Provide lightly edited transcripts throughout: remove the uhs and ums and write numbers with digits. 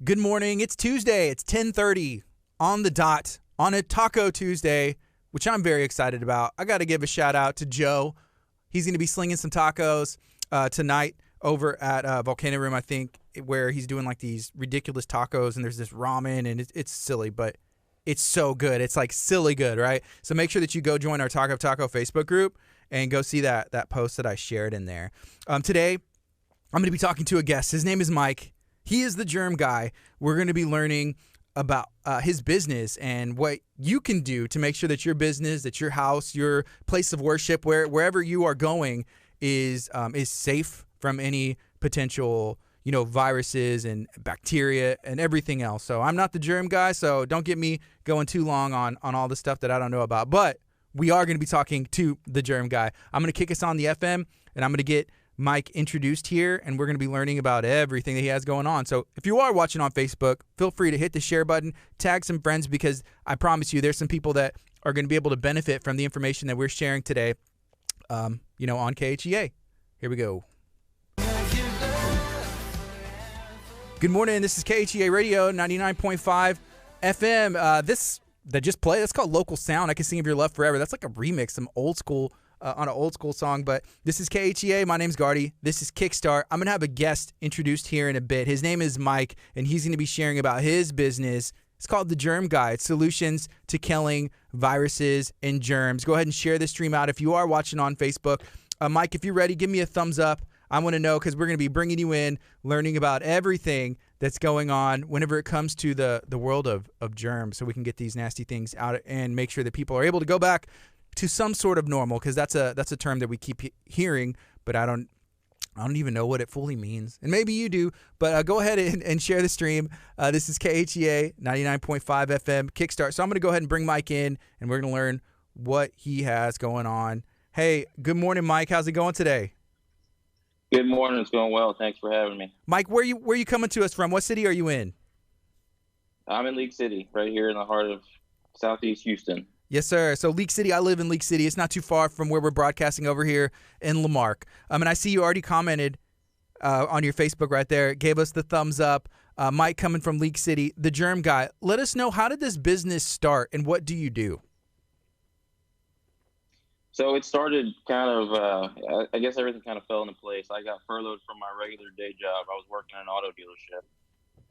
Good morning. It's Tuesday. It's 10:30 on the dot on a Taco Tuesday, which I'm very excited about. I got to give a shout out to Joe. He's going to be slinging some tacos tonight over at Volcano Room, I think, where he's doing like these ridiculous tacos, and there's this ramen, and it's silly, but it's so good. It's like silly good, right? So make sure that you go join our Taco Facebook group and go see that post that I shared in there. Today, I'm going to be talking to a guest. His name is Mike. He is the Germ Guy. We're going to be learning about his business and what you can do to make sure that your business, that your house, your place of worship, wherever you are going, is safe from any potential, viruses and bacteria and everything else. So I'm not the Germ Guy, so don't get me going too long on all the stuff that I don't know about. But we are going to be talking to the Germ Guy. I'm going to kick us on the FM, and I'm going to get Mike introduced here, and we're going to be learning about everything that he has going on. So if you are watching on Facebook, feel free to hit the share button, tag some friends, because I promise you there's some people that are going to be able to benefit from the information that we're sharing today, on KHEA. Here we go. Good morning. This is KHEA Radio 99.5 FM. This that just played, that's called Local Sound. I Can Sing of Your Love Forever. That's like a remix, some old school on an old school song, but this is KHEA. My name's Gardy. This is Kickstart. I'm going to have a guest introduced here in a bit. His name is Mike, and he's going to be sharing about his business. It's called the Germ Guy. It's solutions to killing viruses and germs. Go ahead and share this stream out if you are watching on Facebook. Mike, if you're ready, give me a thumbs up. I want to know, because we're going to be bringing you in, learning about everything that's going on whenever it comes to the world of germs, so we can get these nasty things out and make sure that people are able to go back to some sort of normal, because that's a term that we keep hearing, but I don't even know what it fully means. And maybe you do, but go ahead and share the stream. This is KHEA 99.5 FM Kickstart. So I'm going to go ahead and bring Mike in, and we're going to learn what he has going on. Hey, good morning, Mike. How's it going today? Good morning. It's going well. Thanks for having me. Mike, where you coming to us from? What city are you in? I'm in League City, right here in the heart of Southeast Houston. Yes, sir. So League City, I live in League City. It's not too far from where we're broadcasting over here in Lamarck. And I see you already commented on your Facebook right there. Gave us the thumbs up. Mike coming from League City, the Germ Guy. Let us know, how did this business start, and what do you do? So it started kind of, I guess everything kind of fell into place. I got furloughed from my regular day job. I was working in an auto dealership.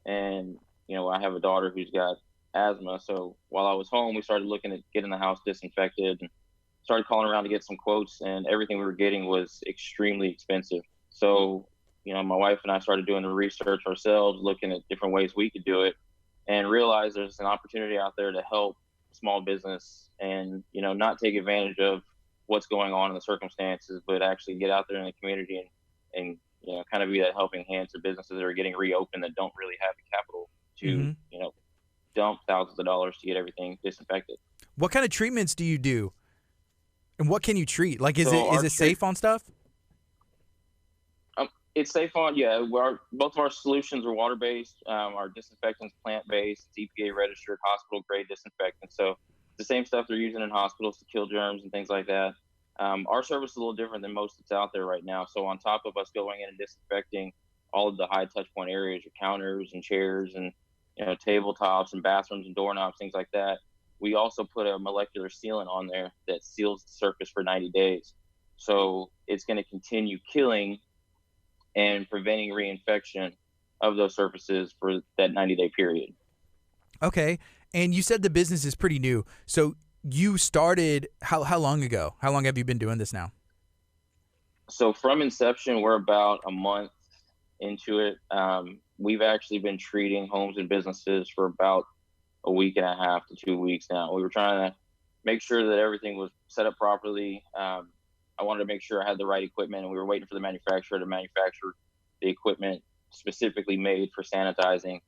And, I have a daughter who's got asthma. So while I was home, we started looking at getting the house disinfected and started calling around to get some quotes, and everything we were getting was extremely expensive. So, my wife and I started doing the research ourselves, looking at different ways we could do it, and realized there's an opportunity out there to help small business and, not take advantage of what's going on in the circumstances, but actually get out there in the community and kind of be that helping hand to businesses that are getting reopened that don't really have the capital to, dump thousands of dollars to get everything disinfected. What kind of treatments do you do? And what can you treat? Like, is it safe on stuff? It's safe on, yeah. Both of our solutions are water-based. Our disinfectant's plant-based. It's EPA registered, hospital-grade disinfectant. So the same stuff they're using in hospitals to kill germs and things like that. Our service is a little different than most that's out there right now. So on top of us going in and disinfecting all of the high touch point areas, your counters and chairs and tabletops and bathrooms and doorknobs, things like that, we also put a molecular sealant on there that seals the surface for 90 days. So it's going to continue killing and preventing reinfection of those surfaces for that 90-day period. Okay. And you said the business is pretty new. So you started how long ago? How long have you been doing this now? So from inception, we're about a month into it. We've actually been treating homes and businesses for about a week and a half to 2 weeks now. We were trying to make sure that everything was set up properly. I wanted to make sure I had the right equipment, and we were waiting for the manufacturer to manufacture the equipment specifically made for sanitizing.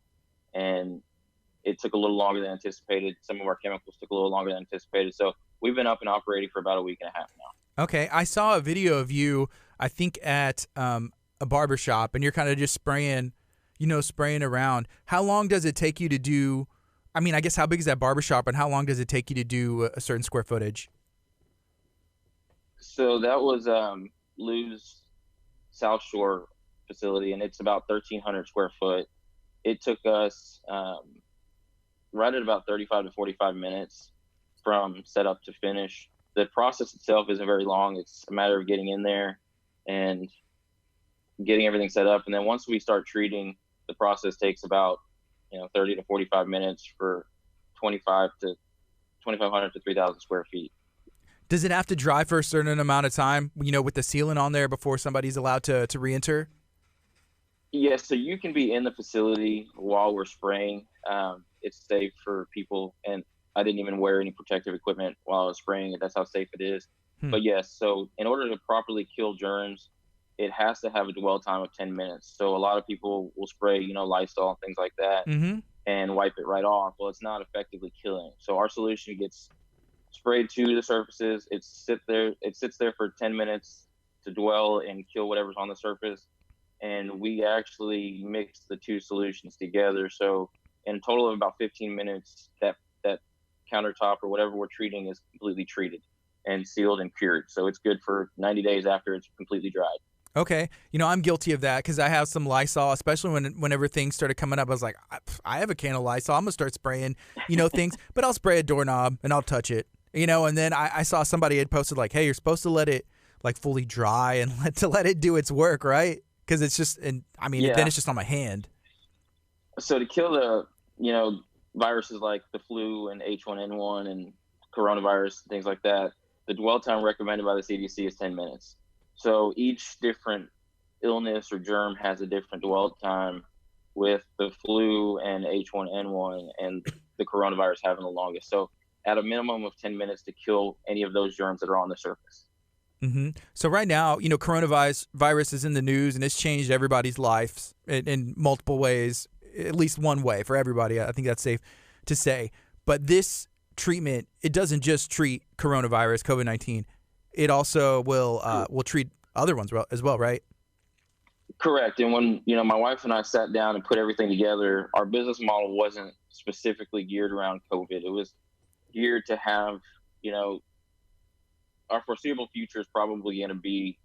And it took a little longer than anticipated. Some of our chemicals took a little longer than anticipated. So we've been up and operating for about a week and a half now. Okay. I saw a video of you, I think at a barber shop, and you're kind of just spraying around. How long does it take you to do, I guess how big is that barber shop, and how long does it take you to do a certain square footage? So that was Lou's South Shore facility, and it's about 1,300 square foot. it took us right at about 35 to 45 minutes from setup to finish. The process itself isn't very long. It's a matter of getting in there and getting everything set up. And then once we start treating, the process takes about 30 to 45 minutes for 2,500 to 3,000 square feet. Does it have to dry for a certain amount of time, with the sealant on there before somebody's allowed to re-enter? Yes, so you can be in the facility while we're spraying. It's safe for people, and I didn't even wear any protective equipment while I was spraying it. That's how safe it is. But yes, so in order to properly kill germs, it has to have a dwell time of 10 minutes. So a lot of people will spray, Lysol and things like that, and wipe it right off. Well, it's not effectively killing. So our solution gets sprayed to the surfaces. It sits there for 10 minutes to dwell and kill whatever's on the surface. And we actually mix the two solutions together. So in a total of about 15 minutes, that countertop or whatever we're treating is completely treated and sealed and cured. So it's good for 90 days after it's completely dried. Okay. I'm guilty of that because I have some Lysol, especially whenever things started coming up. I was like, I have a can of Lysol. I'm going to start spraying, things. But I'll spray a doorknob and I'll touch it, and then I saw somebody had posted like, hey, you're supposed to let it like fully dry and let it do its work, right? Because it's just, then it's just on my hand. So to kill the, viruses like the flu and H1N1 and coronavirus, things like that, the dwell time recommended by the CDC is 10 minutes. So each different illness or germ has a different dwell time, with the flu and H1N1 and the coronavirus having the longest. So at a minimum of 10 minutes to kill any of those germs that are on the surface. So right now, coronavirus is in the news and it's changed everybody's lives in multiple ways, at least one way for everybody. I think that's safe to say. But this treatment, it doesn't just treat coronavirus, COVID-19. It also will treat other ones as well, right? Correct. And when, my wife and I sat down and put everything together, our business model wasn't specifically geared around COVID. It was geared to have, our foreseeable future is probably going to be,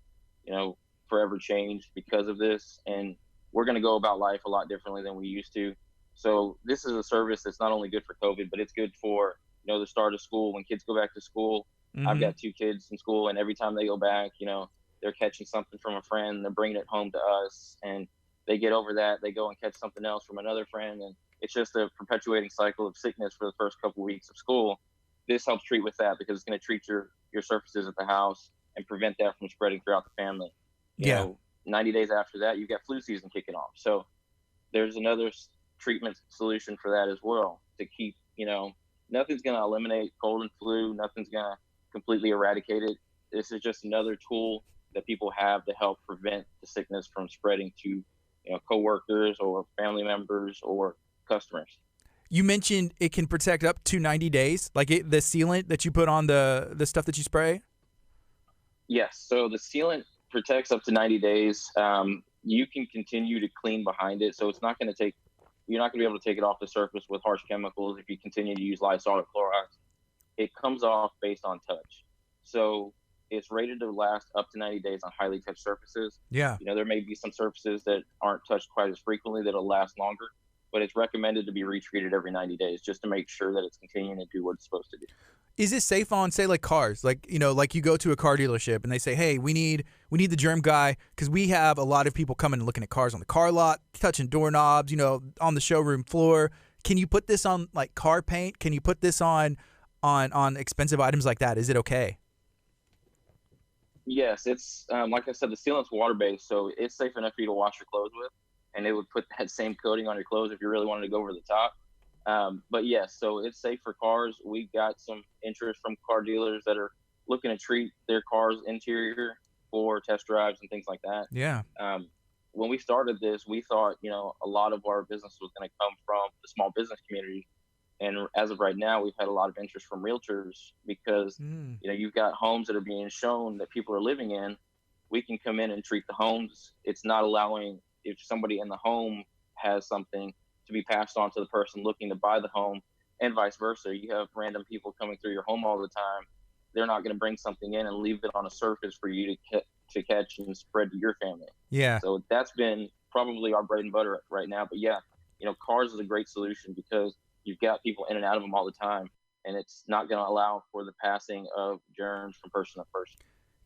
forever changed because of this. And we're going to go about life a lot differently than we used to. So this is a service that's not only good for COVID, but it's good for, the start of school. When kids go back to school, I've got 2 kids in school, and every time they go back, they're catching something from a friend, they're bringing it home to us, and they get over that, they go and catch something else from another friend, and it's just a perpetuating cycle of sickness for the first couple of weeks of school. This helps treat with that because it's going to treat your surfaces at the house and prevent that from spreading throughout the family. You know, 90 days after that, you've got flu season kicking off. So there's another treatment solution for that as well, to keep, nothing's going to eliminate cold and flu. Nothing's going to completely eradicate it. This is just another tool that people have to help prevent the sickness from spreading to, coworkers or family members or customers. You mentioned it can protect up to 90 days, like the sealant that you put on the stuff that you spray? Yes. So the sealant protects up to 90 days. You can continue to clean behind it. So it's not going to take, you're not going to be able to take it off the surface with harsh chemicals if you continue to use Lysol or Clorox. It comes off based on touch. So it's rated to last up to 90 days on highly touched surfaces. Yeah. There may be some surfaces that aren't touched quite as frequently that'll last longer, but it's recommended to be retreated every 90 days just to make sure that it's continuing to do what it's supposed to do. Is it safe on, say, like cars? Like, like you go to a car dealership and they say, hey, we need the Germ Guy, because we have a lot of people coming and looking at cars on the car lot, touching doorknobs, on the showroom floor. Can you put this on like car paint? Can you put this on expensive items like that? Is it okay? Yes, it's like I said, the sealant's water-based, so it's safe enough for you to wash your clothes with, and it would put that same coating on your clothes if you really wanted to go over the top. But yes, so it's safe for cars. We got some interest from car dealers that are looking to treat their car's interior for test drives and things like that. Yeah. When we started this, we thought, a lot of our business was going to come from the small business community. And as of right now, we've had a lot of interest from realtors because, you've got homes that are being shown that people are living in. We can come in and treat the homes. It's not allowing, if somebody in the home has something, to be passed on to the person looking to buy the home, and vice versa. You have random people coming through your home all the time. They're not going to bring something in and leave it on a surface for you to catch and spread to your family. Yeah. So that's been probably our bread and butter right now. But yeah, cars is a great solution because you've got people in and out of them all the time, and it's not going to allow for the passing of germs from person to person.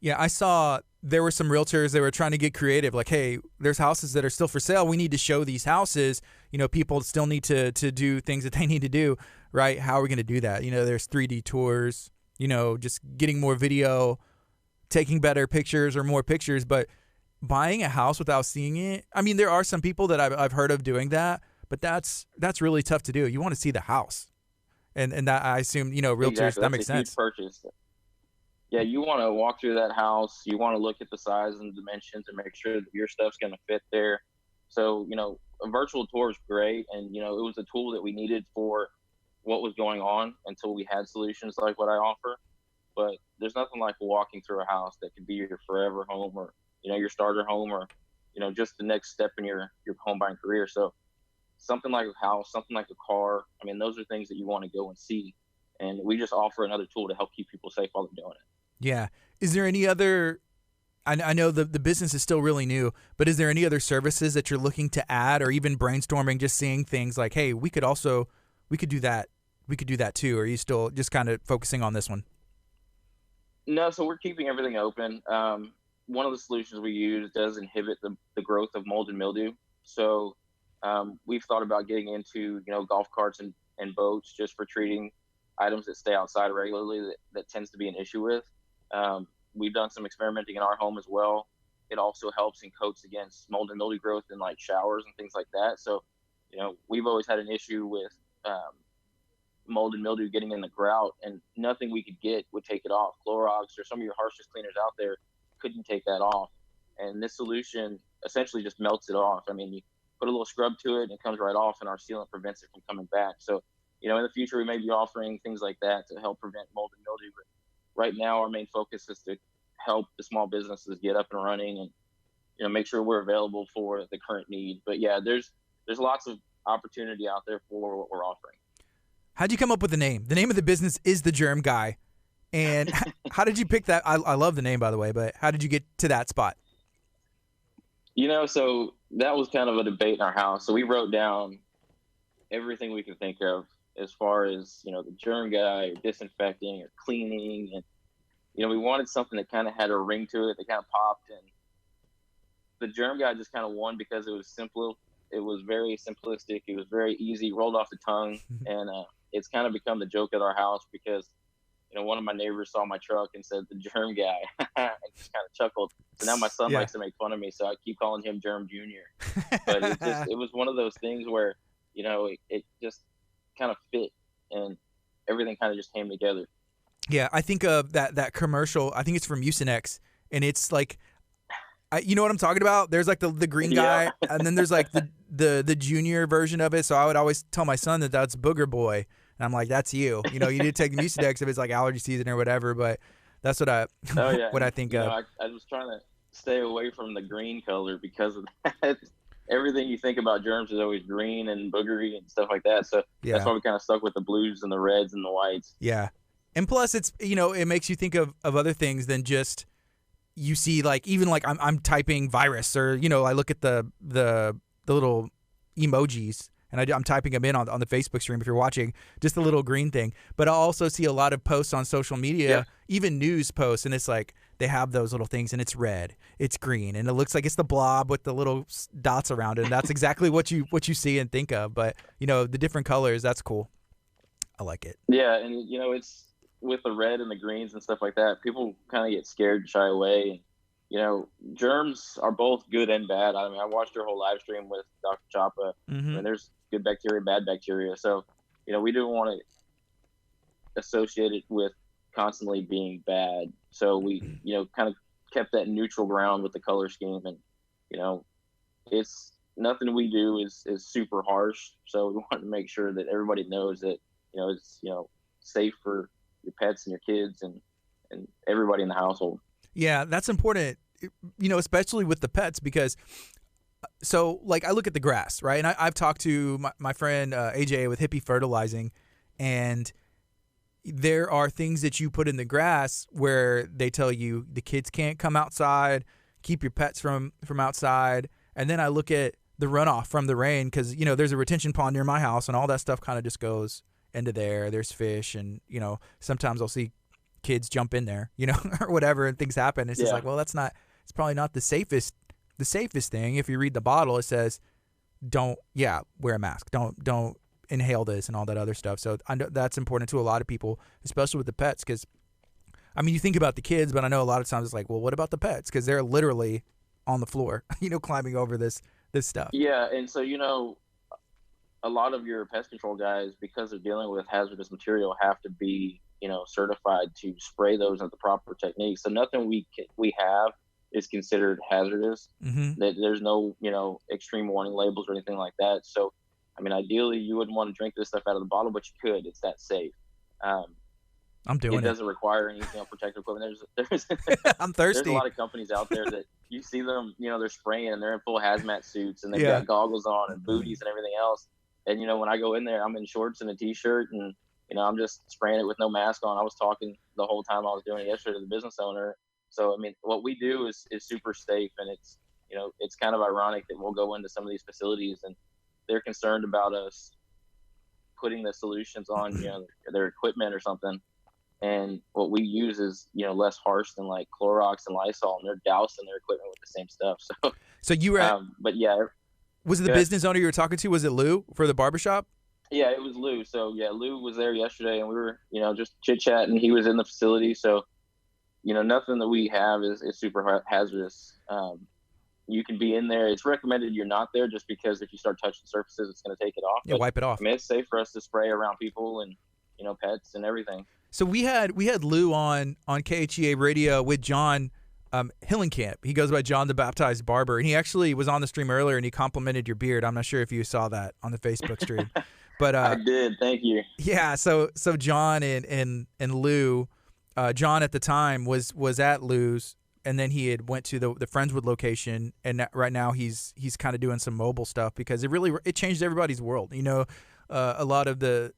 Yeah, I saw there were some realtors that were trying to get creative. Like, hey, there's houses that are still for sale. We need to show these houses. People still need to do things that they need to do, right? How are we going to do that? There's 3D tours, just getting more video, taking better pictures or more pictures. But buying a house without seeing it, I mean, there are some people that I've heard of doing that, but that's really tough to do. You want to see the house. And that, I assume, realtors, exactly. that makes sense. Huge purchase. Yeah, you want to walk through that house. You want to look at the size and dimensions and make sure that your stuff's going to fit there. So, a virtual tour is great. And, it was a tool that we needed for what was going on until we had solutions like what I offer. But there's nothing like walking through a house that could be your forever home or, your starter home or, just the next step in your home buying career. So something like a house, something like a car, I mean, those are things that you want to go and see. And we just offer another tool to help keep people safe while they're doing it. Yeah. Is there any other, I know the business is still really new, but is there any other services that you're looking to add or even brainstorming, just seeing things like, hey, we could do that. We could do that too. Or are you still just kind of focusing on this one? No, so we're keeping everything open. One of the solutions we use does inhibit the growth of mold and mildew. So we've thought about getting into, golf carts and boats just for treating items that stay outside regularly that tends to be an issue with. We've done some experimenting in our home as well. It also helps and coats against mold and mildew growth in like showers and things like that. So, we've always had an issue with mold and mildew getting in the grout, and nothing we could get would take it off. Clorox or some of your harshest cleaners out there couldn't take that off. And this solution essentially just melts it off. I mean, you put a little scrub to it and it comes right off, and our sealant prevents it from coming back. So, in the future, we may be offering things like that to help prevent mold and mildew. But right now, our main focus is to help the small businesses get up and running and, make sure we're available for the current need. But yeah, there's lots of opportunity out there for what we're offering. How'd you come up with the name? The name of the business is the Germ Guy. And how did you pick that? I love the name, by the way, but how did you get to that spot? So that was kind of a debate in our house. So we wrote down everything we could think of as far as, the Germ Guy or disinfecting or cleaning. And, we wanted something that kind of had a ring to it that kind of popped. And the Germ Guy just kind of won because it was simple. It was very simplistic. It was very easy, rolled off the tongue. And it's kind of become the joke at our house because, one of my neighbors saw my truck and said, the Germ Guy, and just kind of chuckled. So now my son likes to make fun of me. So I keep calling him Germ Jr. But it was one of those things where, it just kind of fit and everything kind of just came together. Yeah, I think of that commercial. I think it's from Mucinex, and it's like, you know what I'm talking about? There's like the green guy, and then there's like the junior version of it. So I would always tell my son that that's Booger Boy, and I'm like, that's you. You need to take the Mucinex if it's like allergy season or whatever. But that's what I what I think of. I was trying to stay away from the green color because of that. Everything you think about germs is always green and boogery and stuff like that. So that's why we kind of stuck with the blues and the reds and the whites. Yeah. And plus it's, it makes you think of other things than just, you see like, even like I'm typing virus or, I look at the little emojis and I'm typing them in on the Facebook stream if you're watching, just the little green thing. But I'll also see a lot of posts on social media, even news posts, and it's like they have those little things and it's red, it's green, and it looks like it's the blob with the little dots around it. And that's exactly what you see and think of. But, the different colors, that's cool. I like it. Yeah, and, it's with the red and the greens and stuff like that, people kind of get scared and shy away. Germs are both good and bad. I mean, I watched your whole live stream with Dr. Chapa, and there's good bacteria, bad bacteria. So, we didn't want to associate it with constantly being bad. So we, kind of kept that neutral ground with the color scheme. And, it's nothing we do is super harsh. So we want to make sure that everybody knows that, it's, safe for your pets and your kids and everybody in the household. Yeah, that's important, especially with the pets, because so like I look at the grass, right? And I've talked to my friend AJ with Hippie Fertilizing, and there are things that you put in the grass where they tell you the kids can't come outside, keep your pets from outside. And then I look at the runoff from the rain, because there's a retention pond near my house, and all that stuff kind of just goes into there. There's fish, and sometimes I'll see kids jump in there, or whatever, and things happen. It's just like, well, it's probably not the safest thing. If you read the bottle, it says don't wear a mask, don't inhale this and all that other stuff. So I know that's important to a lot of people, especially with the pets, because you think about the kids, but I know a lot of times it's like, well, what about the pets? Because they're literally on the floor, climbing over this stuff. Yeah, and so a lot of your pest control guys, because they're dealing with hazardous material, have to be certified to spray those at the proper technique. So nothing we have is considered hazardous. Mm-hmm. There's no extreme warning labels or anything like that. So ideally you wouldn't want to drink this stuff out of the bottle, but you could. It's that safe. I'm doing it. It doesn't require any protective equipment. There's I'm thirsty. There's a lot of companies out there that you see them, they're spraying and they're in full hazmat suits and they've got goggles on and booties and everything else. And when I go in there, I'm in shorts and a t-shirt and I'm just spraying it with no mask on. I was talking the whole time I was doing it yesterday to the business owner. So what we do is super safe, and it's it's kind of ironic that we'll go into some of these facilities and they're concerned about us putting the solutions on their equipment or something. And what we use is, less harsh than like Clorox and Lysol, and they're dousing their equipment with the same stuff. So you were but yeah. Was it the business owner you were talking to? Was it Lou for the barbershop? Yeah, it was Lou. So yeah, Lou was there yesterday and we were, just chit chatting. He was in the facility. So, nothing that we have is super hazardous. You can be in there. It's recommended you're not there just because if you start touching surfaces, it's going to take it off. Yeah, wipe it off. It's safe for us to spray around people and, pets and everything. So we had Lou on KHEA radio with John Hillenkamp. He goes by John the Baptized Barber, and he actually was on the stream earlier and he complimented your beard. I'm not sure if you saw that on the Facebook stream, but I did. Thank you. Yeah. So John and Lou, John at the time was at Lou's, and then he had went to the Friendswood location, and right now he's kind of doing some mobile stuff because it changed everybody's world. A lot of the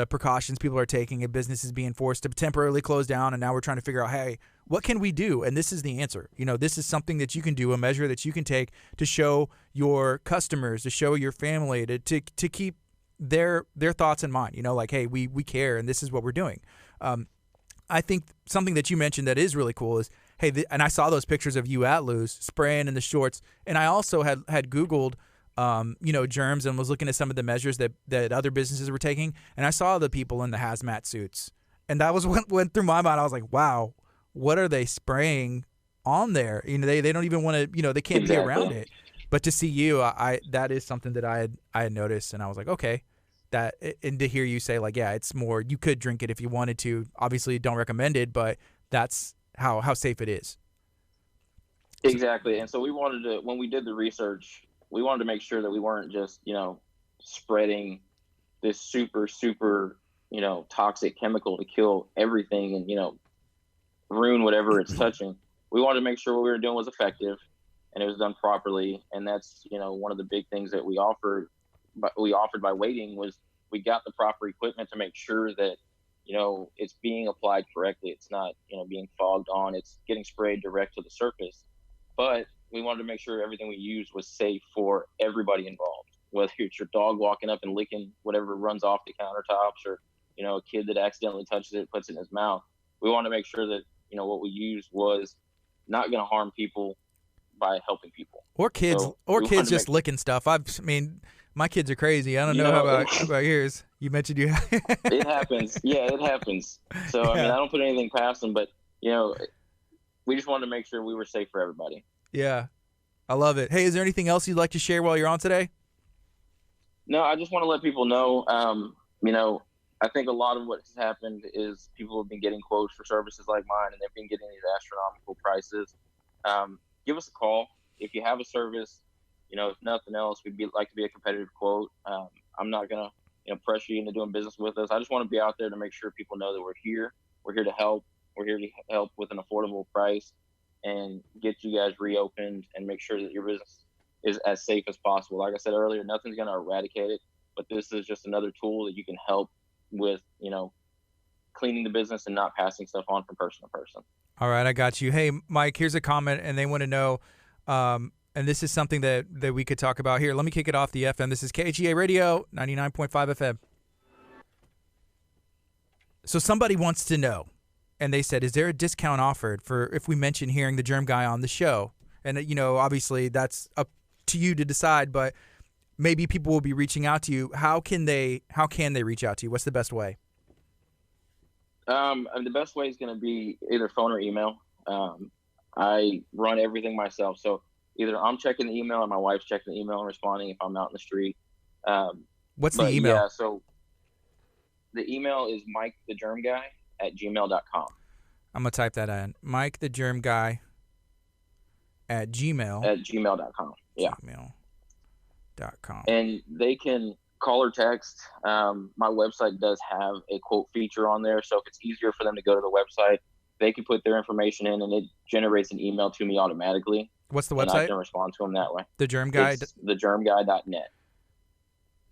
precautions people are taking, a business is being forced to temporarily close down, and now we're trying to figure out, hey, what can we do? And this is the answer. This is something that you can do, a measure that you can take to show your customers, to show your family, to keep their thoughts in mind. Like, hey, we care, and this is what we're doing. I think something that you mentioned that is really cool is, hey, and I saw those pictures of you at Lou's spraying in the shorts, and I also had Googled germs and was looking at some of the measures that other businesses were taking, and I saw the people in the hazmat suits, and that was what went through my mind. I was like, wow, what are they spraying on there? They don't even want to, they can't be around it. But to see you, that is something that I had noticed, and I was like, okay, and to hear you say like, yeah, it's more, you could drink it if you wanted to. Obviously, don't recommend it, but that's how safe it is. Exactly. And so we wanted to, when we did the research, we wanted to make sure that we weren't just, spreading this super, super, toxic chemical to kill everything and, ruin whatever it's touching. We wanted to make sure what we were doing was effective and it was done properly. And that's, one of the big things that we offered by waiting was we got the proper equipment to make sure that, it's being applied correctly. It's not, being fogged on. It's getting sprayed direct to the surface. But we wanted to make sure everything we used was safe for everybody involved, whether it's your dog walking up and licking whatever runs off the countertops or, a kid that accidentally touches it, puts it in his mouth. We wanted to make sure that, what we used was not going to harm people by helping people. Or kids, just licking stuff. My kids are crazy. I don't know how about yours. You mentioned you. It happens. Yeah, it happens. So, I don't put anything past them, but, we just wanted to make sure we were safe for everybody. Yeah, I love it. Hey, is there anything else you'd like to share while you're on today? No, I just want to let people know, I think a lot of what has happened is people have been getting quotes for services like mine, and they've been getting these astronomical prices. Give us a call. If you have a service, if nothing else, we'd like to be a competitive quote. I'm not going to, pressure you into doing business with us. I just want to be out there to make sure people know that we're here. We're here to help. We're here to help with an affordable price and get you guys reopened and make sure that your business is as safe as possible. Like I said earlier, nothing's going to eradicate it, but this is just another tool that you can help with, cleaning the business and not passing stuff on from person to person. All right, I got you. Hey, Mike, here's a comment, and they want to know, and this is something that we could talk about here. Let me kick it off the FM. This is KHEA Radio, 99.5 FM. So somebody wants to know, and they said, is there a discount offered for if we mention hearing the Germ Guy on the show? And, obviously that's up to you to decide, but maybe people will be reaching out to you. How can they reach out to you? What's the best way? The best way is going to be either phone or email. I run everything myself. So either I'm checking the email or my wife's checking the email and responding if I'm out in the street. What's the email? Yeah, so the email is MikeTheGermGuy@gmail.com. I'm going to type that in. MikeTheGermGuy@gmail.com. Yeah. Gmail.com. And they can call or text. My website does have a quote feature on there. So if it's easier for them to go to the website, they can put their information in and it generates an email to me automatically. What's the and website? I can respond to them that way. The Germ Guy? It's thegermguy.net.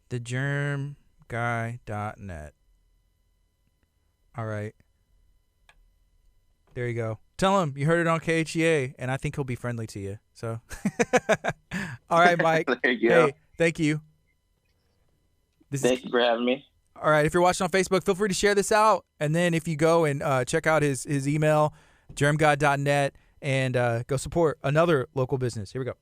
Thegermguy.net. All right. There you go. Tell him you heard it on KHEA, and I think he'll be friendly to you. So, all right, Mike. There you go. Hey, thank you. Thank you for having me. All right. If you're watching on Facebook, feel free to share this out. And then if you go and check out his email, germguy.net, and go support another local business. Here we go.